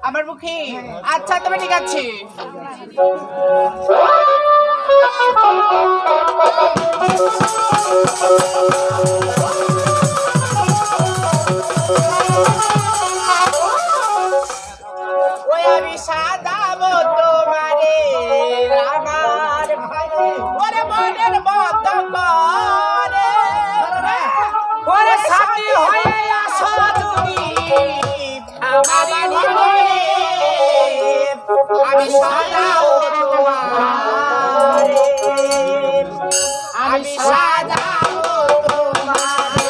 আমার মুখে আচ্ছা তবে ঠিক আছে ওই আমি সাজাবো তোমারে আমার ওরে মনের মতো করে ওরে সাথী হয়ে আসো তুমি আমি সাজাবো তোমারে আমি সাজাবো তোমারে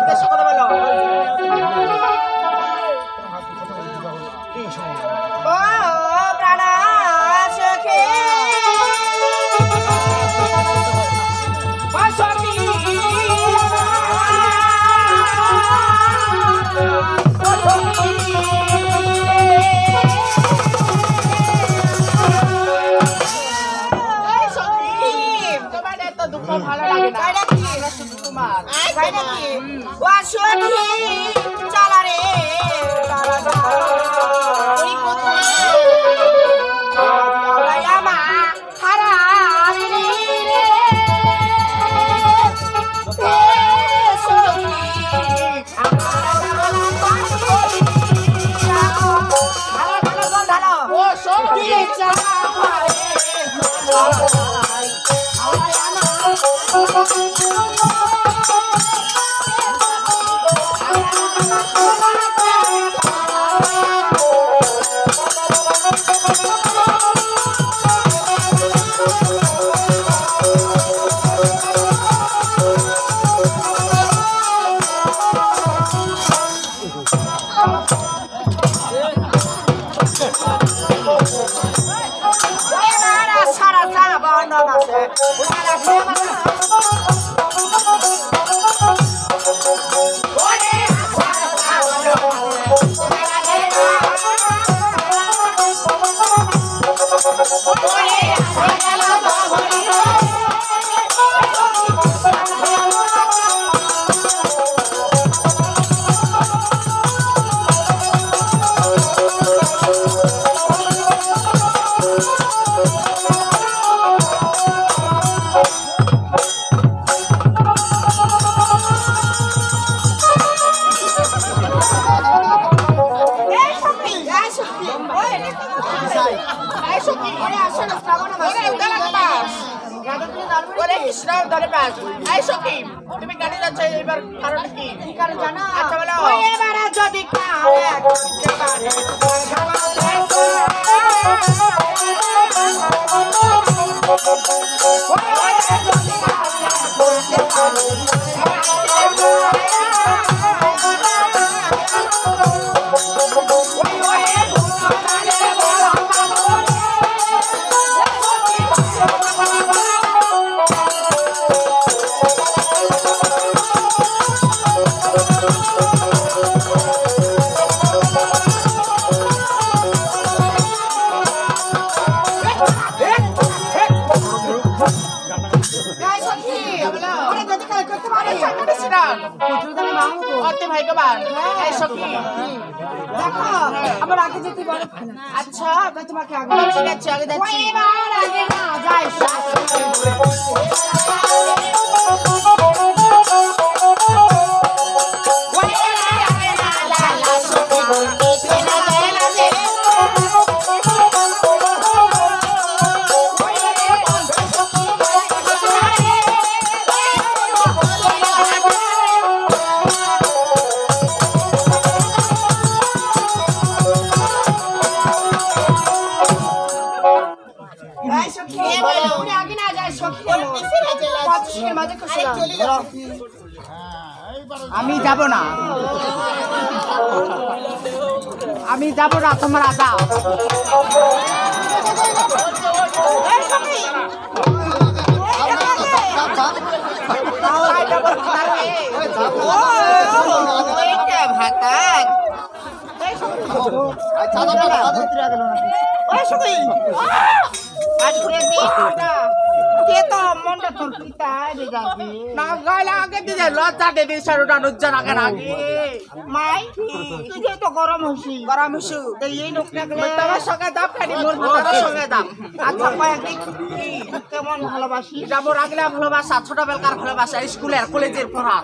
উদ্দেশ্যে কথা বলো। ও প্রাণা সখী বাসকি ভালো লাগে না নাকি শুধু তোমার নাকি বাসকি চালা রে তারা ওই কোথায় আমা হারা রে ও সখী চালা রে তুমি গাড়ি যাচ্ছ এবার কারণ কি কারণ জানো আচ্ছা বলো এবার যদি আমার আগে যেতে বলো আচ্ছা তোমাকে আগে ঠিক আছে আগে যাচ্ছি আগে না যাই আমি যাব না আমি যাব না তোমরা যাও লজ্জা দেবী সারুটা লজ্জার আগে আগে মাই তুই যে তো গরম হইছি এই লোকটা তোমার সঙ্গে দাম খালি মোর ভাতার সঙ্গে দাম আচ্ছা কয়েকদিন কেমন ভালোবাসি যাবো রাগলা ভালোবাসা ছোটবেলাকার ভালোবাসা স্কুলের কলেজের পড়া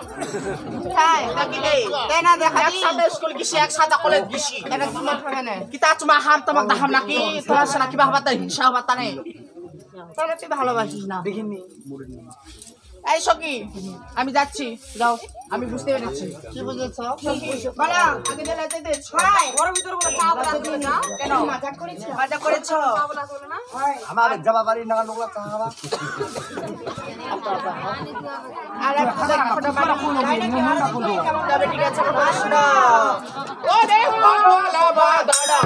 তাই নাকি তাই না দেখা একসাথে স্কুল গেছি একসাথে কলেজ গেছি এটা তোমার হবে না কি তা তোমার হাম তোমার দাম নাকি তোমার সাথে কি ভাবাতা হিংসা হবাতা নেই তাহলে তুই ভালোবাসিস না দেখিনি এই সখী আমি যাচ্ছি যাও আমি বুঝতে পেরেছি কি বুঝেছো বলা আগে দিলে যেতে ছাই ওর ভিতর বলে চা বলা দিই না কেন মজা করেছো আমার জবাবারি না লোকলা চা আর একটা ফটো বানাবো কেমন যাবে ঠিক আছে প্রশ্ন ওরে কমলা বাদাড়া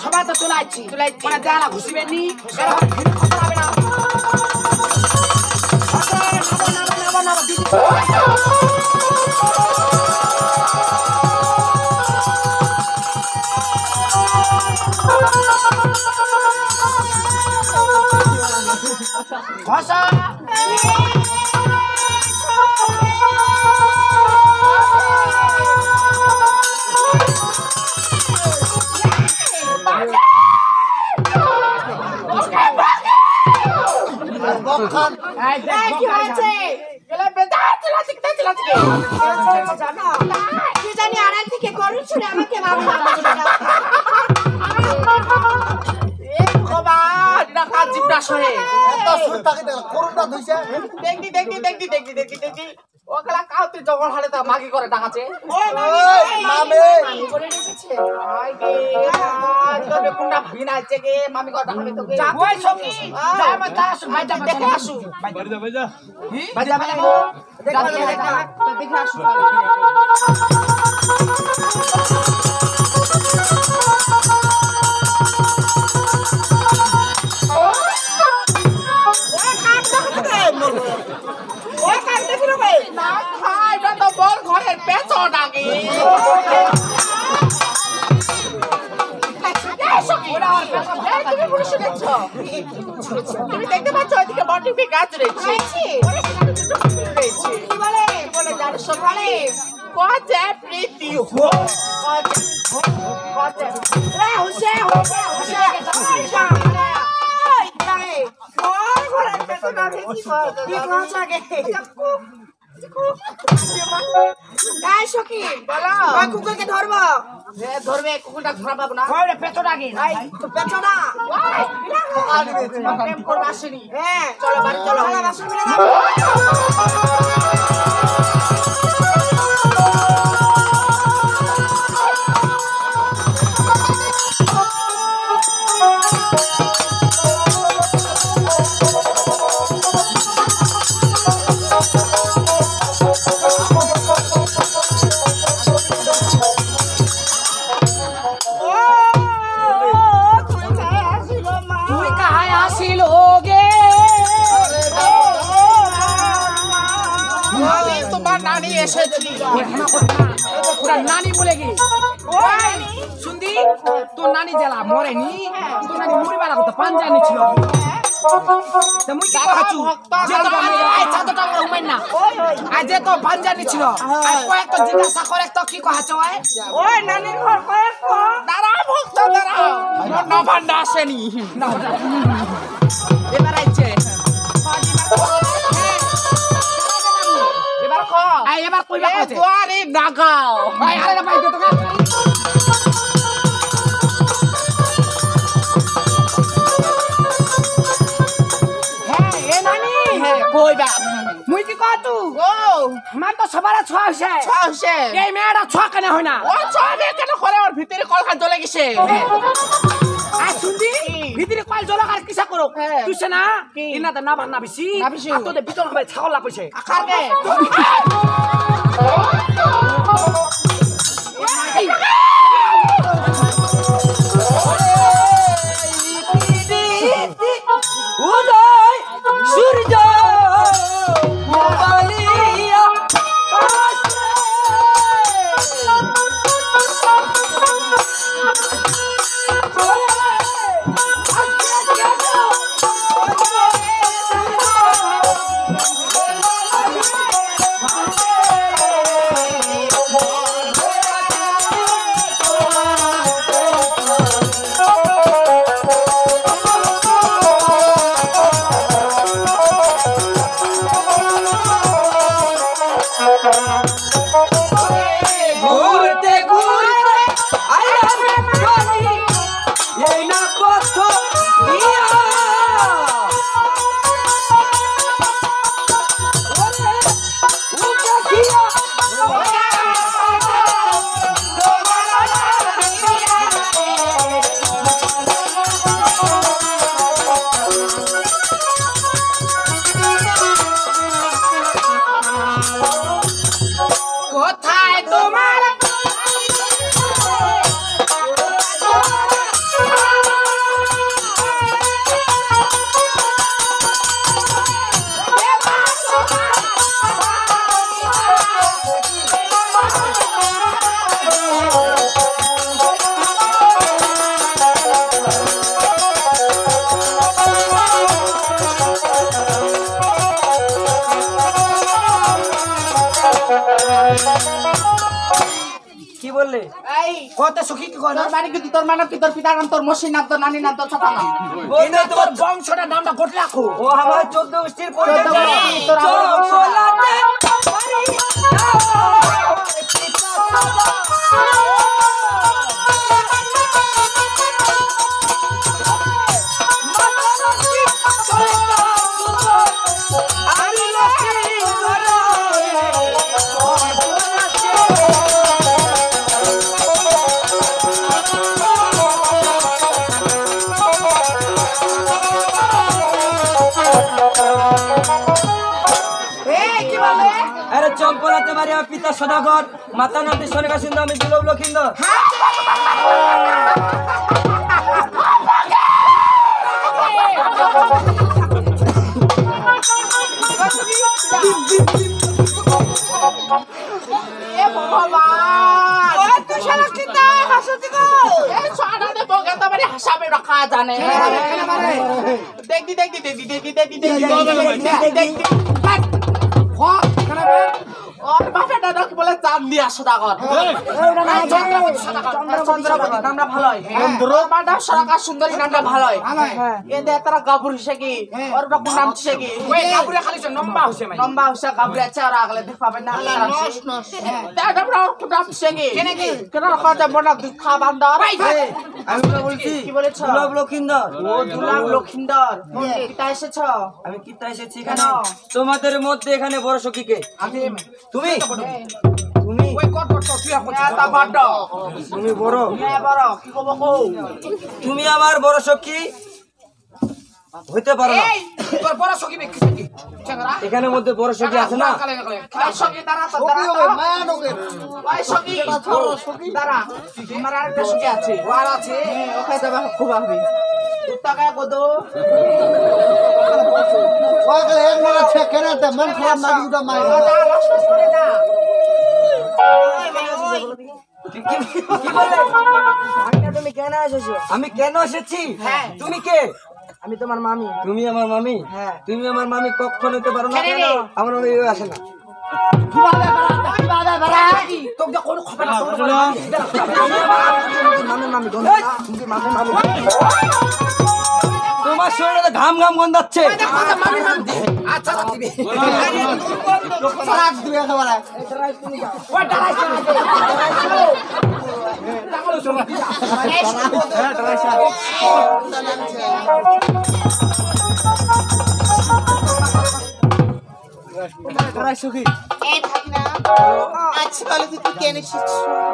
সবাই তো তুলাইছি মানে দেয়ালা ঘুষিবেন নি ভাষা কি হয়েছে কি জানি আর একদিকে করুন শুনে আমাকে দেখি ওগুলা কাউতে জঙ্গল হালে তা মাগি করে ডাকাছে কোনটা ভিন আছে গে মামি করে ডাকাবে তোকে ওই সখী যা আমি তা আসু ভাই যা দেখে আসু বাজা দেখে আসু তুমি দেখতে পাচ্ছ ওইদিকে বটিকে গাছ রয়েছে বলে যার সকালে কচে প্রীতি হো কচে হুসে কুকুরকে ধরবো ধরবে কুকুরটা ধরা পাবো না পেছটা পেছটা প্রেম করবো আসেনি হ্যাঁ চলো বাড়ি চলো नानी बोलेगी सुंदी तो नानी जला मरेनी तो नानी मुड़ी वाला को तो पांजानी छिलो तो मुई की कहछु जे तो आई छातटा उमेन ना आज जे तो पांजानी छिलो आज कोय तो जिज्ञासा करे तो की कहछु ओय नानी घर कोय को दारा भक्त दारा मोर ना भांडा आसेनी এবার আইছে এবার কো আই এবার কইবা কইছে তোরে নাগাও ভাই আরে ভাই তো কাজ হ্যাঁ এ নানি হ্যাঁ কইবা মুই কি কহ তু ও আমার তো সবার ছ হইছে এই মেয়েটা ছ কেন হয় না ও ছ মে কেন করে ওর ভিতরে কলকা জ্বলে গেছে আ শুনদি ভিতরে কল জ্বলা আর কিসা করো তুই না ইনাতে না ভান্না বেশি আর তোদের ভিতর হবে ছাগল লাপছে আখারকে উদয় সূর্য মোবালিয়া কি বললে? এই কত সুখী কি করে? তোর মানে কি তোর মানে কি তোর পিতার নাম তোর মসির নাম তোর নানির নাম তোর ছাতা নাম এই না তোমার বংশটার নামটা গোট রাখো। ও আমার 14 গোষ্ঠীর পরিচয় তোর আমার চলাতে আরে চম্পলাতে মারি আমার পিতা সদাগর, মাতা নাতি সনেকা সিন্ধু, আমি দুলভ লক্ষিন্দর। সুন্দরী নামটা ভালো তারা গাবুর হিসেবে নাম হিসেবে লম্বা হচ্ছে গাবুর আছে আর আগলে দেখ পাবেন না আমি তো বলছি কি বলেছ? দুলভ লক্ষিন্দর। ও দুলাভ লক্ষিন্দর পিতা এসেছ? আমি কিতা এসেছি এখানে তোমাদের মধ্যে। এখানে বড় সখীকে আমি তুমি তুমি তুমি বড়, কি কব কও তুমি আমার বড় সখী হইতে পারো না। এখানে মধ্যে বড় সখী আছে না? তুমি কেন এসেছো? আমি কেন এসেছি? হ্যাঁ। তুমি কে? আমি তোমার মামি। তুমি আমার মামি? হ্যাঁ। তুমি আমার মামি কখন হতে পারো না? আমার মামি আসে না। তোমার শরীরে ঘাম ঘাম গন্ধাচ্ছে।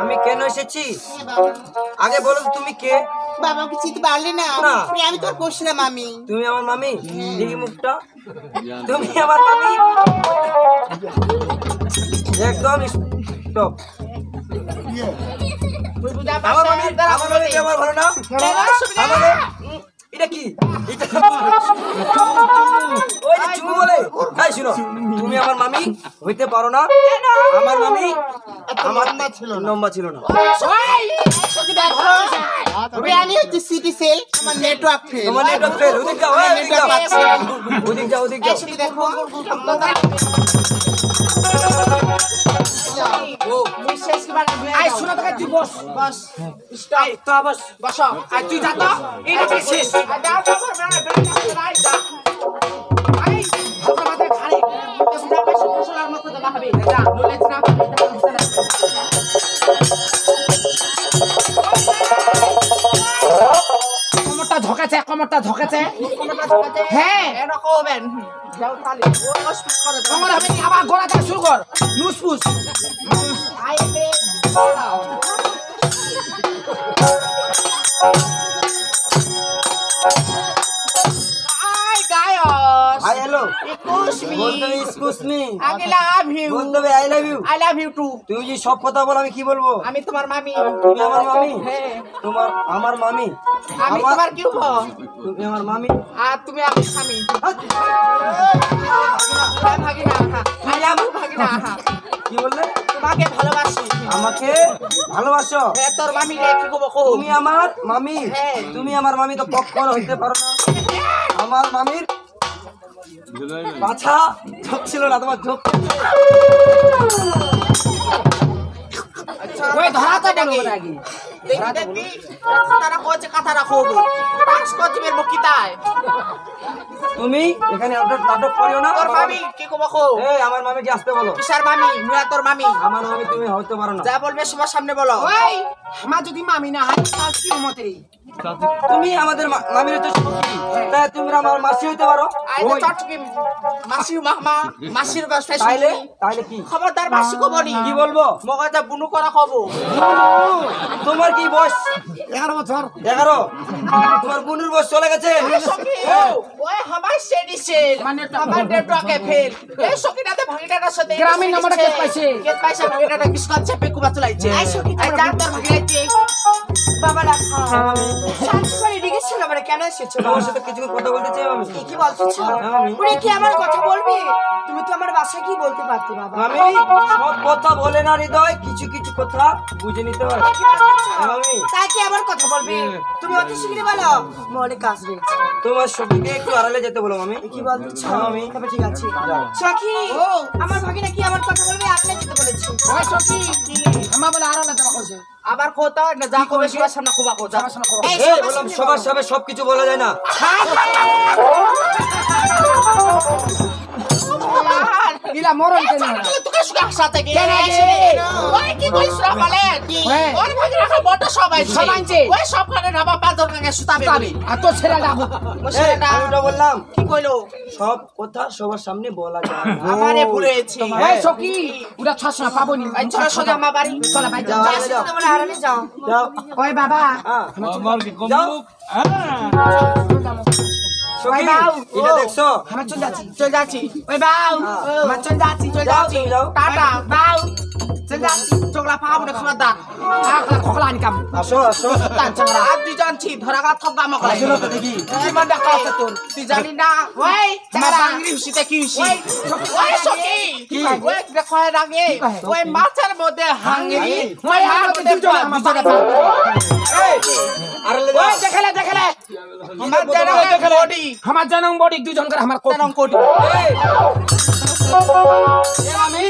আমি কেন এসেছি আগে বলো তো, তুমি কে? বাবাকে চিনতে পারলে না? না। আমি তোর বসলাম আমি। তুমি আমার মামি? দেখি মুখটা। তুমি আমার মামি? একদম স্টপ। আমার মামি আমার ভালো না? আমাদের এটা কি? ওই যে চুমু বলে। তাই শুনো, তুমি আমার মামি হইতে পারো না। আমার মামি আমার লম্বা ছিল না। আমি হচ্ছে সিটি সেল, আমার নেটওয়ার্ক ফেল। তোমার নেটওয়ার্ক ফেল। ওদিক যাও, ওদিক যাও, ওদিক যাও, ওদিক যাও। দেখো ও মুই শেষ কি বারে আই শুনো তোকে তুই বস বস স্টপ তো বস বস আই তুই যা তো এইটা শেষ আর দাও তো বেড়া বেড়া আই যা আই ভালো মাথা খালি বুঝা পাইছ কুশলার মতো দেবা হবে যা নলেজ না কমরটা ঝকাছে কোনটা ঢোকাতে হ্যাঁ। এনো কবেন যাও তালি ও স্পিচ করে দাও কমর হবে আবার গলাটা শুরু কর নুসপুস আই বে দাও hi guys hi hello excuse me বলতে হবে excuse me I love you. বলতে হবে I love you I love you too. তুমি যে সব কথা বল আমি কি বলবো আমি তোমার মামি। তুমি আমার মামি হ্যাঁ। তোমার আমার মামি আমি আমার তোমার কি হবো? তুমি আমার মামি আর তুমি আমার স্বামী। হ্যাঁ, ভাগিনা। আমি আমার ভাগিনা। কি বললে তোমাকে ভালোবাসি। আমাকে ভালোবাসো হ্যাঁ, তোর মামি রে কি করবো কো? তুমি আমার মামি হ্যাঁ। তুমি আমার মামি তো কখনো হইতে পারো না আমার মামির বাছা ঝোঁক ছিল না তোমার ঝোঁক ওই ধরা তো বলো আগে দেখবি তারা কোচে কথা রাখো পাঁচ কচমের মুকিতায় তুমি এখানে নাটক করিও না তোর মামি কি করবো কো? এই আমার মামিকে আসতে বলো কিসার মামি মুয়া তোর মামি আমার মামি তুমি হইতে পারো না যা বলবে সবার সামনে বলো ওই আমার যদি মামি না হয় তাহলে কি মতে রে তুমি আমাদের মামির তো সখী তাই তুমি আমার মাসি হইতে পারো আই তো ওই, চটকি মাসি মামা মাসির ব্যবসায় তাইলে তাইলে কি খবরদার মাসি কবনি কি বলবো মগাটা বুনু করা খবো তোমার কি বয়স 11 বছর 11 তোমার বোনের বয়স চলে গেছে ওই হামাই সেডিসেল মানে আমার নেটওয়ার্কে ফেল এই সকিনাতে ভাগিটার সাথে গ্রামীণ নাম্বারটা কে পাইছে? কে পাইছে ভাগিটাটা বিস্কুট চেপে কুবা চলাইছে আই সকি আই জান তোর ভাগিটাইছে বাবা রাখা শান্ত করে ডিগেছিল মানে কেন এসেছো তোমার সাথে কিছু কথা বলতে চাই আমি কি বলছো মামি উনি কি আমার কথা বলবে তুমি তো আমার বাসায় কি বলতে পারতে বাবা মামি সব কথা বলে না হৃদয় কিছু কিছু কথা বুঝে নিতে হয় মামি তাই কি আমার কথা বলবে তুমি অতি শীঘ্রই বলো মনে কাজ রয়েছে তোমার সখীকে একটু আড়ালে যেতে বলো মামি কি বলছো মামি তবে ঠিক আছে সখী ও আমার ভাগিনা কি আমার কথা বলবে আপনি যেতে বলেছি ওই সখী আমার বলে আরো না যাওয়া কইছে আবার কোথা না যা কবে সবার সামনে খুবা কোথা সবার সামনে খুবা। এই এই বললাম সবার সামনে সবকিছু বলা যায় না ইলা মরণ কেন তোকে সুখা সাথে কি কেন রে? ওই কি কইছ না বলে হ্যাঁ। ওর ভাগিনা কা বড় সবাই সব আনছে। ওই সব করে না বাবা দরকারে সুতাবে তবে আর তো ছেড়ে যাবো এই আমি ওটা বললাম কি কইলো সব কথা সবার সামনে বলা যায় না আমারে ভুলেছি ওই সখী ওরা ছস না পাবনি এই চলো সোজা আমার বাড়ি চলো ভাই যাও, যাও যাও। তোমরা আরামে যাও যাও ওই বাবা হ্যাঁ যাও সখী বাউ। এটা দেখছো আমার চল যাচ্ছি চল যাচ্ছি ওই বাউ হ্যাঁ। আমার চল যাচ্ছি চল যাও যাচ্ছি তুমি যাও টাটা বাউ চল যাচ্ছি চোখলা পাবো না খাবার দা আকলা খোকলা আনি কাম আসো আসো তার চোখলা আর দুজন ছি ধরা গলা থব্বা আমাকে আসো না তো দেখি জীবন দেখা আছে তোর তুই জানি না ওই আমার বাংলি হুসিতে কি হুসি ওই সখী কি? ওই দেখো এর আগে ওই মাছের মধ্যে হাঙ্গি ওই আমার দুজন আমার এই আড়ালে যাও ওই দেখালে দেখালে আমার জানা বডি আমার জনম বডি দুজন করে আমার কোট তেরম কোটি এই আমি